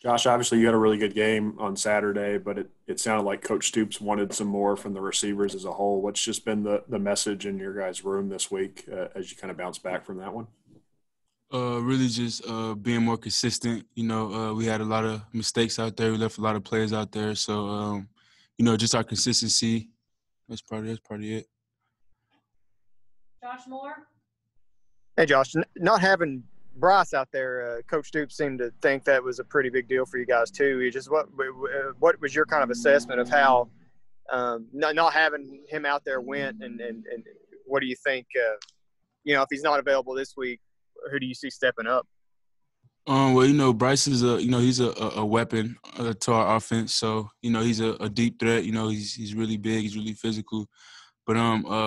Josh, obviously you had a really good game on Saturday, but it sounded like Coach Stoops wanted some more from the receivers as a whole. What's just been the message in your guys' room this week as you kind of bounce back from that one? Really just being more consistent. We had a lot of mistakes out there. We left a lot of plays out there. So, just our consistency. That's probably it. Josh Moore. Hey, Josh, not having Bryce out there, Coach Stoops seemed to think that was a pretty big deal for you guys too. You just what was your kind of assessment of how not having him out there went, and what do you think? If he's not available this week, who do you see stepping up? Bryce is he's a weapon to our offense. So, he's a deep threat. He's really big. He's really physical. But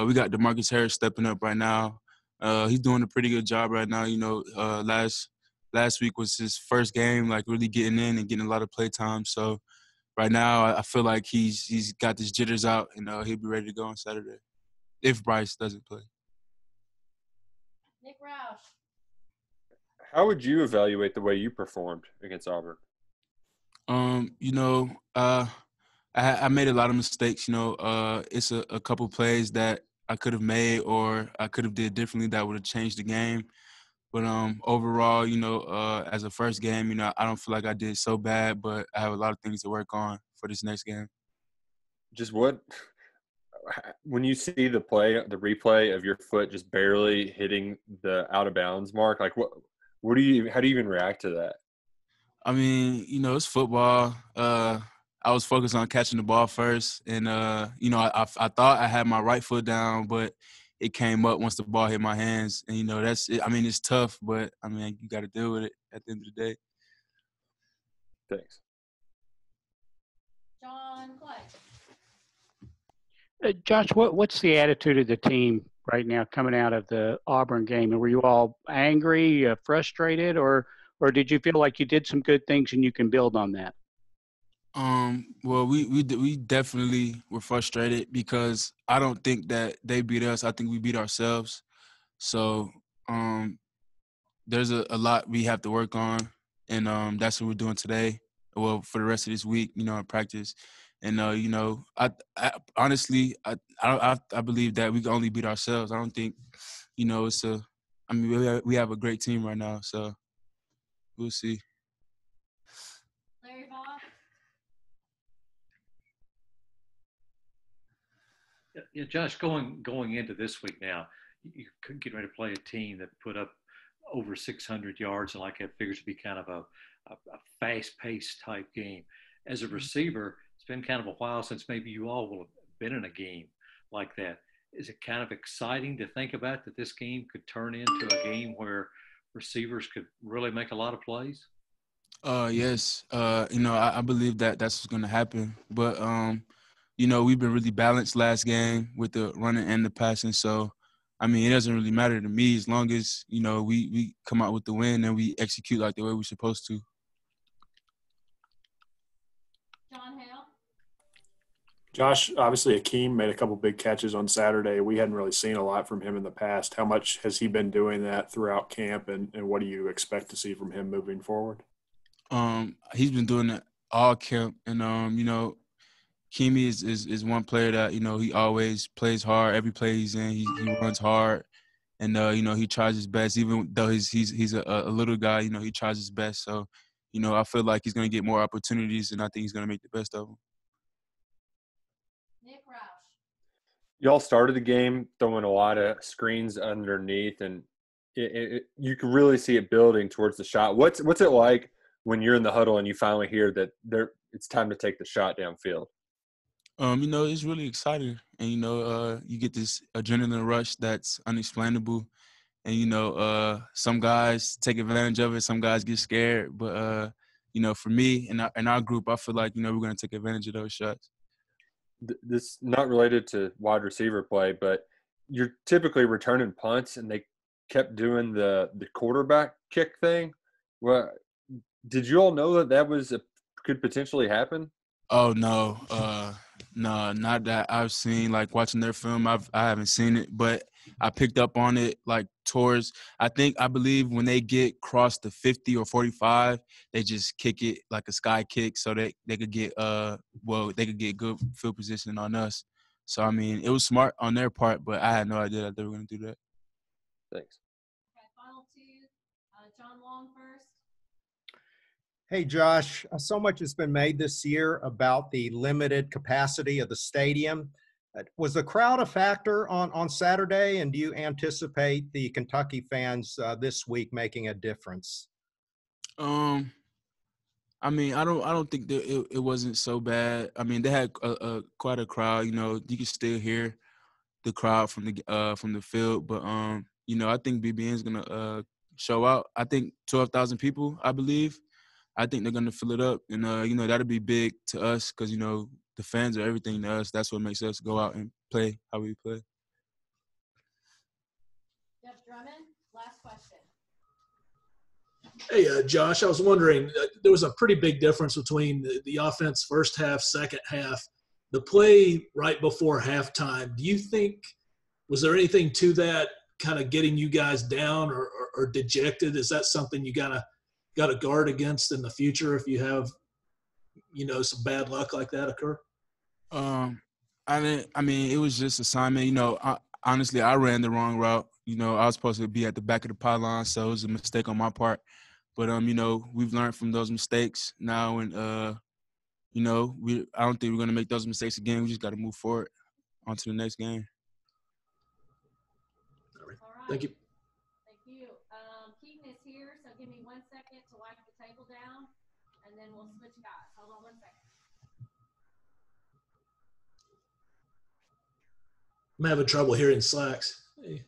we got DeMarcus Harris stepping up right now. He's doing a pretty good job right now. Last week was his first game, like really getting in and getting a lot of play time. So right now, I feel like he's got his jitters out, and he'll be ready to go on Saturday if Bryce doesn't play. Nick Roush. How would you evaluate the way you performed against Auburn? I made a lot of mistakes. It's a couple plays that I could have made or I could have did differently that would have changed the game. But overall, as a first game, I don't feel like I did so bad, but I have a lot of things to work on for this next game. Just when you see the replay of your foot just barely hitting the out of bounds mark, like how do you even react to that? I mean, it's football. I was focused on catching the ball first, and I thought I had my right foot down, but it came up once the ball hit my hands, and that's it. I mean, it's tough, but I mean, you got to deal with it at the end of the day. Thanks. John Clay. Josh, what's the attitude of the team right now coming out of the Auburn game? And were you all angry, frustrated, or did you feel like you did some good things and you can build on that? Well, we definitely were frustrated because I don't think that they beat us. I think we beat ourselves. So there's a lot we have to work on, and that's what we're doing today. Well, for the rest of this week, in practice. And I honestly believe that we can only beat ourselves. I don't think, we have a great team right now, so we'll see. Larry Bob. Yeah, Josh, going into this week now, you could get ready to play a team that put up over 600 yards, and like that figures to be kind of a fast-paced type game. As a receiver, it's been kind of a while since maybe you all will have been in a game like that. Is it kind of exciting to think about that this game could turn into a game where receivers could really make a lot of plays? Yes. I believe that that's what's going to happen. But, we've been really balanced last game with the running and the passing. So, I mean, it doesn't really matter to me as long as, we come out with the win and we execute like the way we're supposed to. John Hale. Josh, obviously Akeem made a couple big catches on Saturday. We hadn't really seen a lot from him in the past. How much has he been doing that throughout camp, and what do you expect to see from him moving forward? He's been doing it all camp, and Kimi is one player that he always plays hard. Every play he's in, he runs hard, and he tries his best. Even though he's a little guy, he tries his best. So, I feel like he's going to get more opportunities, and I think he's going to make the best of them. Nick Roush. Y'all started the game throwing a lot of screens underneath, and you can really see it building towards the shot. What's it like when you're in the huddle and you finally hear that it's time to take the shot downfield? It's really exciting, and you get this adrenaline rush that's unexplainable, and some guys take advantage of it, some guys get scared, but for me and our group, I feel like we're going to take advantage of those shots. This not related to wide receiver play, but you're typically returning punts, and they kept doing the quarterback kick thing. Well, did you all know that could potentially happen? Oh no, no, not that I've seen. Like watching their film, I haven't seen it, but I picked up on it like towards I believe when they get across the 50 or 45, they just kick it like a sky kick so they could get they could get good field position on us. So I mean, it was smart on their part, but I had no idea that they were going to do that. Thanks. Okay, final two. John Long first. Hey, Josh, so much has been made this year about the limited capacity of the stadium. Was the crowd a factor on Saturday, and do you anticipate the Kentucky fans this week making a difference? I mean, I don't think that it wasn't so bad. I mean, they had quite a crowd. You know, you can still hear the crowd from the field, but you know, I think BBN is gonna show out. I think 12,000 people, I believe. I think they're gonna fill it up, and you know, that'll be big to us because you know the fans are everything to us. That's what makes us go out and play how we play. Jeff Drummond, last question. Hey, Josh, I was wondering, there was a pretty big difference between the offense first half, second half. The play right before halftime, do you think, was there anything to that kind of getting you guys down or dejected? Is that something you got to guard against in the future if you have, you know, some bad luck like that occur? I mean, it was just assignment. You know, honestly, I ran the wrong route. You know, I was supposed to be at the back of the pylon, so it was a mistake on my part. But you know, we've learned from those mistakes now, and you know, I don't think we're gonna make those mistakes again. We just got to move forward onto the next game. All right. All right. Thank you. Thank you. Keaton is here, so give me 1 second to wipe the table down, and then we'll switch guys. Hold on 1 second. I'm having trouble hearing Slacks. Hey.